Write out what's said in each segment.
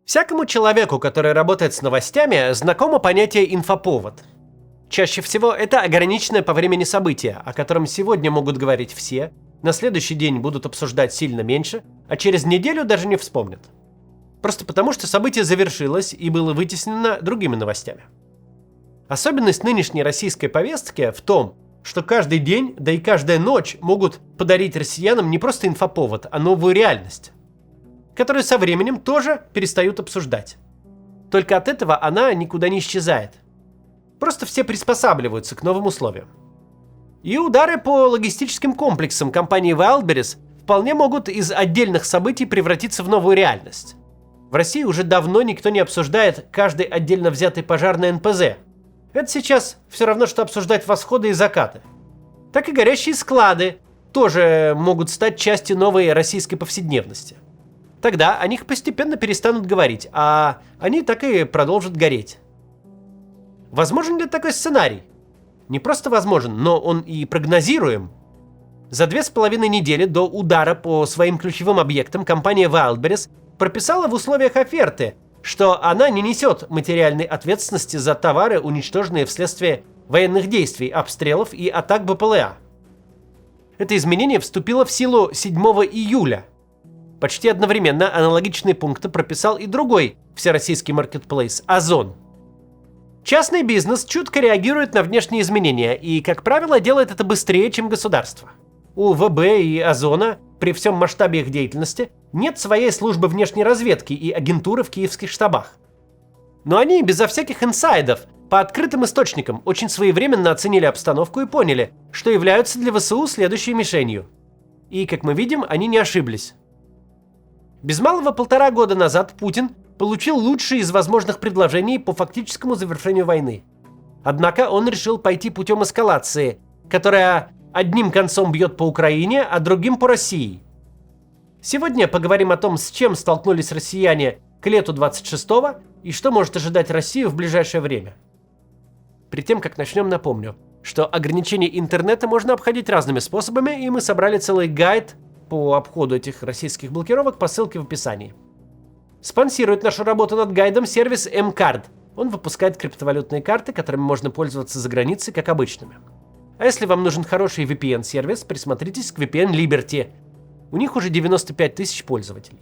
Всякому человеку, который работает с новостями, знакомо понятие «инфоповод». Чаще всего это ограниченное по времени событие, о котором сегодня могут говорить все, на следующий день будут обсуждать сильно меньше, а через неделю даже не вспомнят. Просто потому, что событие завершилось и было вытеснено другими новостями. Особенность нынешней российской повестки в том, что каждый день, да и каждая ночь могут подарить россиянам не просто инфоповод, а новую реальность, которую со временем тоже перестают обсуждать. Только от этого она никуда не исчезает. Просто все приспосабливаются к новым условиям. И удары по логистическим комплексам компании Wildberries вполне могут из отдельных событий превратиться в новую реальность. В России уже давно никто не обсуждает каждый отдельно взятый пожар на НПЗ. Это сейчас все равно, что обсуждать восходы и закаты. Так и горящие склады тоже могут стать частью новой российской повседневности. Тогда о них постепенно перестанут говорить, а они так и продолжат гореть. Возможен ли такой сценарий? Не просто возможен, но он и прогнозируем. За 2,5 недели до удара по своим ключевым объектам компания Wildberries прописала в условиях оферты, что она не несет материальной ответственности за товары, уничтоженные вследствие военных действий, обстрелов и атак БПЛА. Это изменение вступило в силу 7 июля. Почти одновременно аналогичные пункты прописал и другой всероссийский маркетплейс «Озон». Частный бизнес чутко реагирует на внешние изменения и, как правило, делает это быстрее, чем государство. У ВБ и Озона при всем масштабе их деятельности нет своей службы внешней разведки и агентуры в киевских штабах. Но они безо всяких инсайдов, по открытым источникам, очень своевременно оценили обстановку и поняли, что являются для ВСУ следующей мишенью. И, как мы видим, они не ошиблись. Без малого 1,5 года назад Путин получил лучшие из возможных предложений по фактическому завершению войны. Однако он решил пойти путем эскалации, которая одним концом бьет по Украине, а другим по России. Сегодня поговорим о том, с чем столкнулись россияне к лету 26-го и что может ожидать Россию в ближайшее время. Перед тем, как начнем, напомню, что ограничение интернета можно обходить разными способами, и мы собрали целый гайд по обходу этих российских блокировок по ссылке в описании. Спонсирует нашу работу над гайдом сервис mCard. Он выпускает криптовалютные карты, которыми можно пользоваться за границей, как обычными. А если вам нужен хороший VPN-сервис, присмотритесь к VPN Liberty. У них уже 95 тысяч пользователей.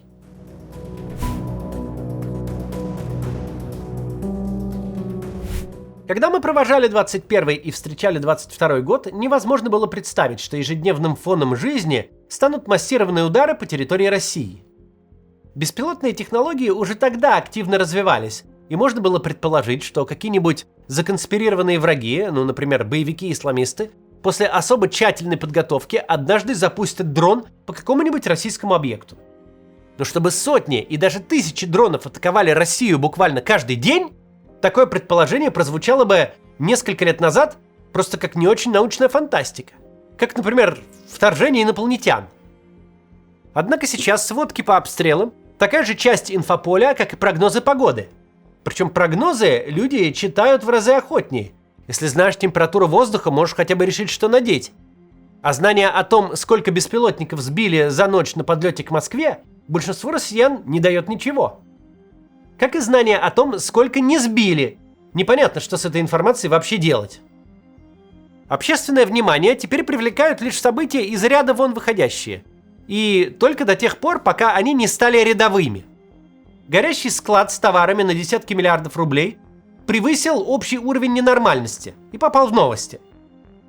Когда мы провожали 21 и встречали 22 год, невозможно было представить, что ежедневным фоном жизни станут массированные удары по территории России. Беспилотные технологии уже тогда активно развивались, и можно было предположить, что какие-нибудь законспирированные враги, например, боевики-исламисты, после особо тщательной подготовки однажды запустят дрон по какому-нибудь российскому объекту. Но чтобы сотни и даже тысячи дронов атаковали Россию буквально каждый день, такое предположение прозвучало бы несколько лет назад просто как не очень научная фантастика. Как, например, вторжение инопланетян. Однако сейчас сводки по обстрелам такая же часть инфополя, как и прогнозы погоды. Причем прогнозы люди читают в разы охотнее. Если знаешь температуру воздуха, можешь хотя бы решить, что надеть. А знание о том, сколько беспилотников сбили за ночь на подлете к Москве, большинству россиян не дает ничего. Как и знание о том, сколько не сбили. Непонятно, что с этой информацией вообще делать. Общественное внимание теперь привлекают лишь события из ряда вон выходящие. И только до тех пор, пока они не стали рядовыми. Горящий склад с товарами на десятки миллиардов рублей превысил общий уровень ненормальности и попал в новости.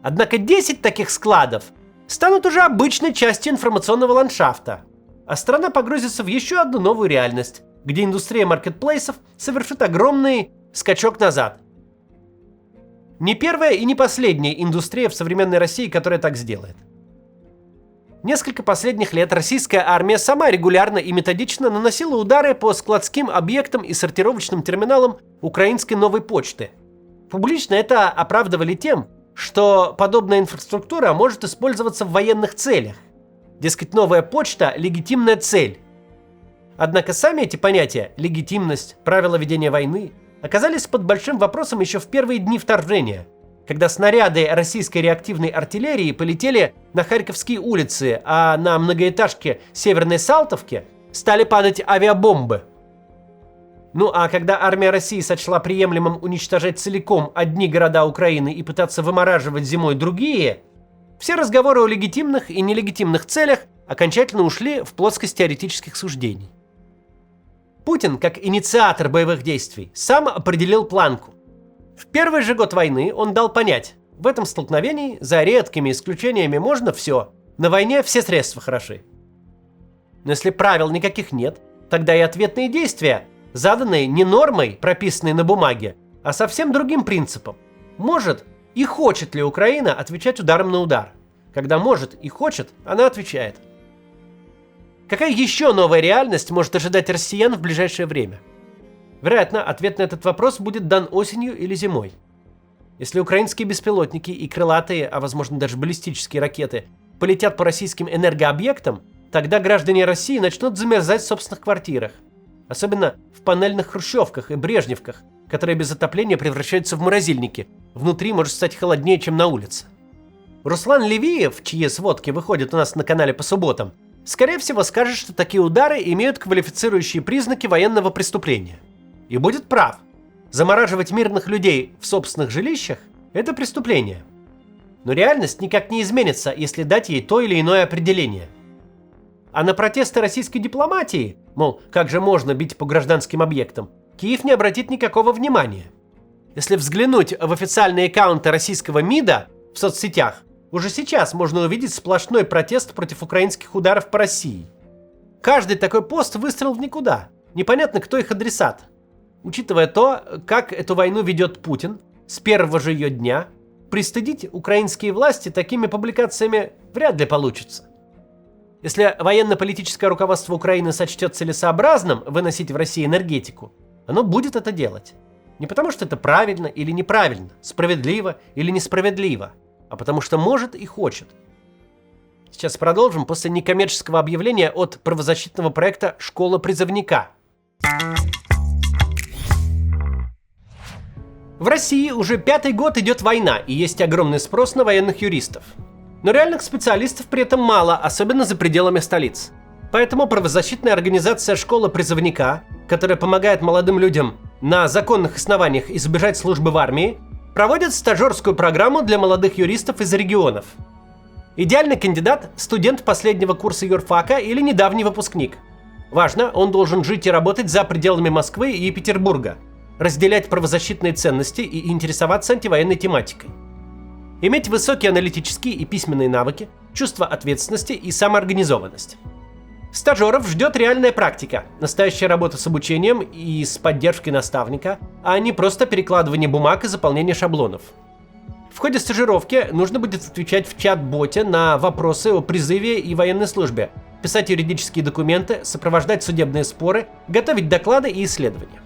Однако 10 таких складов станут уже обычной частью информационного ландшафта, а страна погрузится в еще одну новую реальность, где индустрия маркетплейсов совершит огромный скачок назад. Не первая и не последняя индустрия в современной России, которая так сделает. Несколько последних лет российская армия сама регулярно и методично наносила удары по складским объектам и сортировочным терминалам украинской новой почты. Публично это оправдывали тем, что подобная инфраструктура может использоваться в военных целях. Дескать, новая почта – легитимная цель. Однако сами эти понятия – легитимность, правила ведения войны – оказались под большим вопросом еще в первые дни вторжения, когда снаряды российской реактивной артиллерии полетели на Харьковские улицы, а на многоэтажке Северной Салтовки стали падать авиабомбы. Ну а когда армия России сочла приемлемым уничтожать целиком одни города Украины и пытаться вымораживать зимой другие, все разговоры о легитимных и нелегитимных целях окончательно ушли в плоскость теоретических суждений. Путин, как инициатор боевых действий, сам определил планку. В первый же год войны он дал понять, в этом столкновении, за редкими исключениями, можно все, на войне все средства хороши. Но если правил никаких нет, тогда и ответные действия, заданные не нормой, прописанной на бумаге, а совсем другим принципом. Может и хочет ли Украина отвечать ударом на удар? Когда может и хочет, она отвечает. Какая еще новая реальность может ожидать россиян в ближайшее время? Вероятно, ответ на этот вопрос будет дан осенью или зимой. Если украинские беспилотники и крылатые, а возможно даже баллистические ракеты полетят по российским энергообъектам, тогда граждане России начнут замерзать в собственных квартирах. Особенно в панельных хрущевках и брежневках, которые без отопления превращаются в морозильники. Внутри может стать холоднее, чем на улице. Руслан Левиев, чьи сводки выходят у нас на канале по субботам, скорее всего скажет, что такие удары имеют квалифицирующие признаки военного преступления. И будет прав. Замораживать мирных людей в собственных жилищах – это преступление. Но реальность никак не изменится, если дать ей то или иное определение. А на протесты российской дипломатии, мол, как же можно бить по гражданским объектам, Киев не обратит никакого внимания. Если взглянуть в официальные аккаунты российского МИДа в соцсетях, уже сейчас можно увидеть сплошной протест против украинских ударов по России. Каждый такой пост выстрел в никуда. Непонятно, кто их адресат. Учитывая то, как эту войну ведет Путин с первого же ее дня, пристыдить украинские власти такими публикациями вряд ли получится. Если военно-политическое руководство Украины сочтет целесообразным выносить в России энергетику, оно будет это делать. Не потому, что это правильно или неправильно, справедливо или несправедливо, а потому что может и хочет. Сейчас продолжим после некоммерческого объявления от правозащитного проекта «Школа призывника». В России уже 5-й год идет война, и есть огромный спрос на военных юристов. Но реальных специалистов при этом мало, особенно за пределами столиц. Поэтому правозащитная организация «Школа призывника», которая помогает молодым людям на законных основаниях избежать службы в армии, проводит стажерскую программу для молодых юристов из регионов. Идеальный кандидат – студент последнего курса юрфака или недавний выпускник. Важно, он должен жить и работать за пределами Москвы и Петербурга, разделять правозащитные ценности и интересоваться антивоенной тематикой. Иметь высокие аналитические и письменные навыки, чувство ответственности и самоорганизованность. Стажеров ждет реальная практика, настоящая работа с обучением и с поддержкой наставника, а не просто перекладывание бумаг и заполнение шаблонов. В ходе стажировки нужно будет отвечать в чат-боте на вопросы о призыве и военной службе, писать юридические документы, сопровождать судебные споры, готовить доклады и исследования.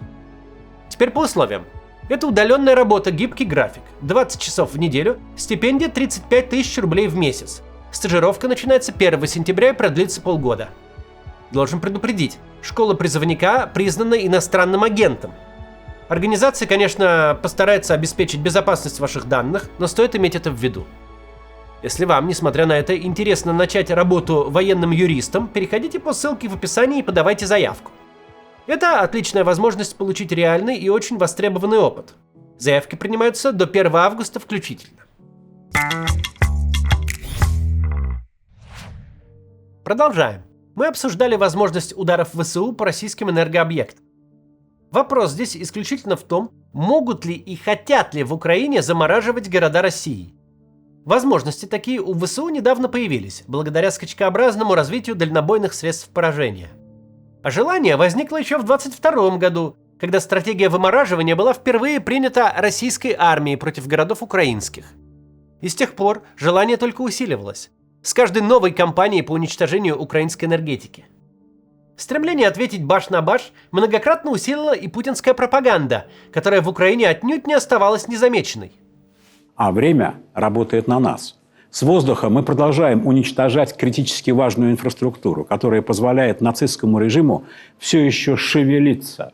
Теперь по условиям. Это удаленная работа, гибкий график, 20 часов в неделю, стипендия 35 тысяч рублей в месяц. Стажировка начинается 1 сентября и продлится полгода. Должен предупредить, школа призывника признана иностранным агентом. Организация, конечно, постарается обеспечить безопасность ваших данных, но стоит иметь это в виду. Если вам, несмотря на это, интересно начать работу военным юристом, переходите по ссылке в описании и подавайте заявку. Это отличная возможность получить реальный и очень востребованный опыт. Заявки принимаются до 1 августа включительно. Продолжаем. Мы обсуждали возможность ударов ВСУ по российским энергообъектам. Вопрос здесь исключительно в том, могут ли и хотят ли в Украине замораживать города России. Возможности такие у ВСУ недавно появились, благодаря скачкообразному развитию дальнобойных средств поражения. А желание возникло еще в 2022 году, когда стратегия вымораживания была впервые принята российской армией против городов украинских. И с тех пор желание только усиливалось, с каждой новой кампанией по уничтожению украинской энергетики. Стремление ответить баш на баш многократно усилила и путинская пропаганда, которая в Украине отнюдь не оставалась незамеченной. А время работает на нас. С воздуха мы продолжаем уничтожать критически важную инфраструктуру, которая позволяет нацистскому режиму все еще шевелиться,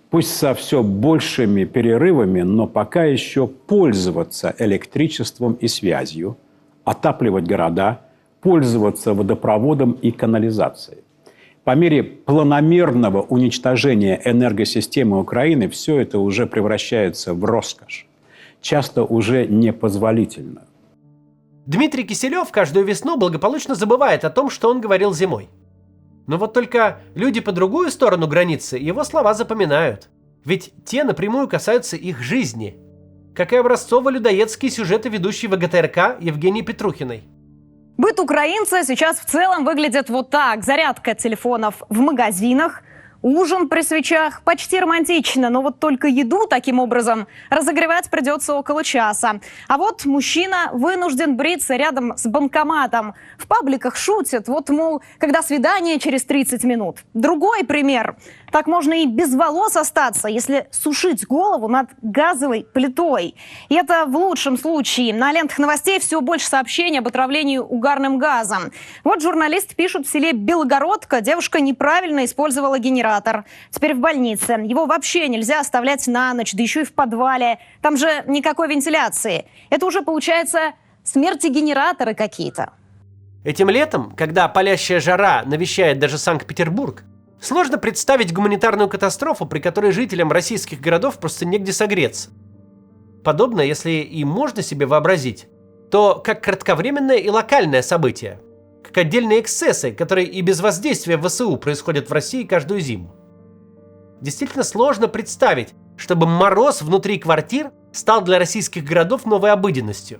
пусть со все большими перерывами, но пока еще пользоваться электричеством и связью, отапливать города, пользоваться водопроводом и канализацией. По мере планомерного уничтожения энергосистемы Украины все это уже превращается в роскошь, часто уже непозволительно. Дмитрий Киселев каждую весну благополучно забывает о том, что он говорил зимой. Но вот только люди по другую сторону границы его слова запоминают. Ведь те напрямую касаются их жизни. Как и образцово-людоедские сюжеты ведущей ВГТРК Евгении Петрухиной. Быт украинца сейчас в целом выглядит вот так. Зарядка телефонов в магазинах, ужин при свечах, почти романтично, но вот только еду таким образом разогревать придется около часа. А вот мужчина вынужден бриться рядом с банкоматом. В пабликах шутят, вот, мол, когда свидание через 30 минут. Другой пример. Так можно и без волос остаться, если сушить голову над газовой плитой. И это в лучшем случае. На лентах новостей все больше сообщений об отравлении угарным газом. Вот журналист пишет, в селе Белогородка девушка неправильно использовала генератор. Теперь в больнице. Его вообще нельзя оставлять на ночь, да еще и в подвале. Там же никакой вентиляции. Это уже получается смерти генераторы какие-то. Этим летом, когда палящая жара навещает даже Санкт-Петербург, сложно представить гуманитарную катастрофу, при которой жителям российских городов просто негде согреться. Подобное, если и можно себе вообразить, то как кратковременное и локальное событие, как отдельные эксцессы, которые и без воздействия ВСУ происходят в России каждую зиму. Действительно сложно представить, чтобы мороз внутри квартир стал для российских городов новой обыденностью.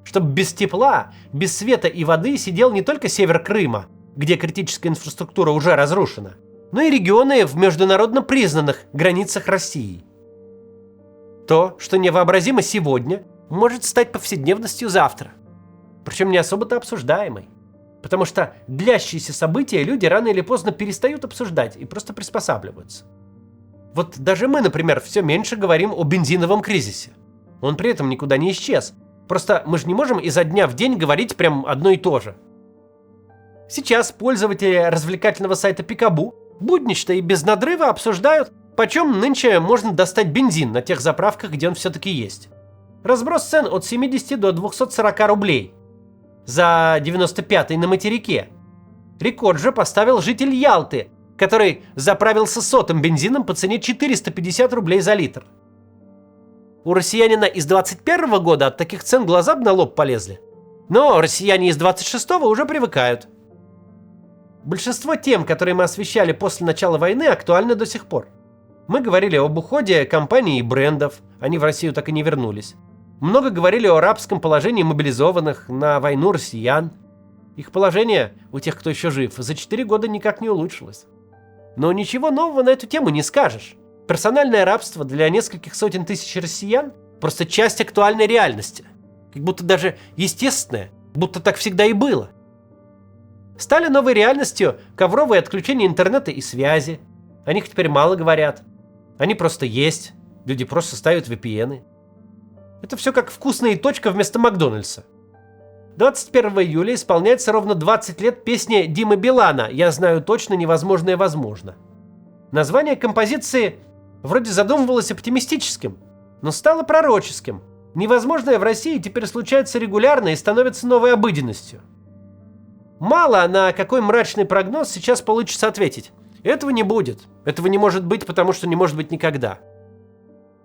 Чтобы без тепла, без света и воды сидел не только север Крыма, где критическая инфраструктура уже разрушена, но и регионы в международно признанных границах России. То, что невообразимо сегодня, может стать повседневностью завтра. Причем не особо-то обсуждаемой. Потому что длящиеся события люди рано или поздно перестают обсуждать и просто приспосабливаются. Вот даже мы, например, все меньше говорим о бензиновом кризисе. Он при этом никуда не исчез. Просто мы же не можем изо дня в день говорить прям одно и то же. Сейчас пользователи развлекательного сайта Пикабу буднично и без надрыва обсуждают, почем нынче можно достать бензин на тех заправках, где он все-таки есть. Разброс цен от 70 до 240 рублей. За 95-й на материке. Рекорд же поставил житель Ялты, который заправился сотым бензином по цене 450 рублей за литр. У россиянина из 21 года от таких цен глаза бы на лоб полезли. Но россияне из 26-го уже привыкают. Большинство тем, которые мы освещали после начала войны, актуальны до сих пор. Мы говорили об уходе компаний и брендов, они в Россию так и не вернулись. Много говорили о рабском положении мобилизованных на войну россиян. Их положение, у тех, кто еще жив, за 4 года никак не улучшилось. Но ничего нового на эту тему не скажешь. Персональное рабство для нескольких сотен тысяч россиян – просто часть актуальной реальности. Как будто даже естественное, будто так всегда и было. Стали новой реальностью ковровые отключения интернета и связи. О них теперь мало говорят. Они просто есть. Люди просто ставят VPN-ы. Это все как вкусная точка вместо Макдональдса. 21 июля исполняется ровно 20 лет песни Димы Билана «Я знаю точно, невозможное возможно». Название композиции вроде задумывалось оптимистическим, но стало пророческим. Невозможное в России теперь случается регулярно и становится новой обыденностью. Мало на какой мрачный прогноз сейчас получится ответить. Этого не будет. Этого не может быть, потому что не может быть никогда.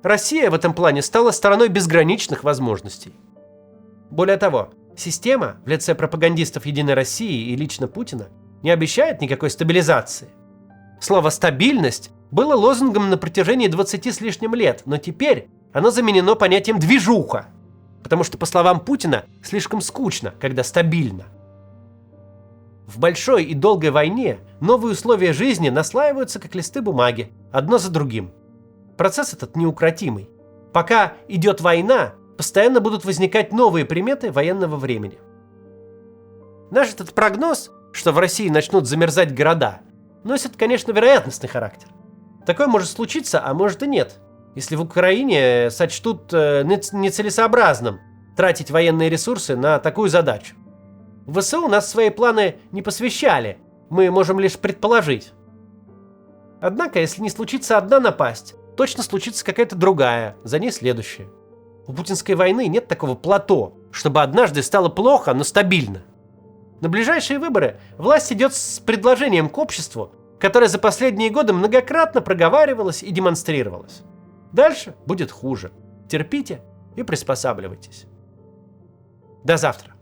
Россия в этом плане стала стороной безграничных возможностей. Более того, система в лице пропагандистов «Единой России» и лично Путина не обещает никакой стабилизации. Слово «стабильность» было лозунгом на протяжении 20 с лишним лет, но теперь оно заменено понятием «движуха», потому что, по словам Путина, слишком скучно, когда стабильно. В большой и долгой войне новые условия жизни наслаиваются, как листы бумаги, одно за другим. Процесс этот неукротимый. Пока идет война, постоянно будут возникать новые приметы военного времени. Наш этот прогноз, что в России начнут замерзать города, носит, конечно, вероятностный характер. Такое может случиться, а может и нет, если в Украине сочтут нецелесообразным тратить военные ресурсы на такую задачу. В ВСУ нас в свои планы не посвящали, мы можем лишь предположить. Однако, если не случится одна напасть, точно случится какая-то другая, за ней следующая. У путинской войны нет такого плато, чтобы однажды стало плохо, но стабильно. На ближайшие выборы власть идет с предложением к обществу, которое за последние годы многократно проговаривалось и демонстрировалось. Дальше будет хуже. Терпите и приспосабливайтесь. До завтра.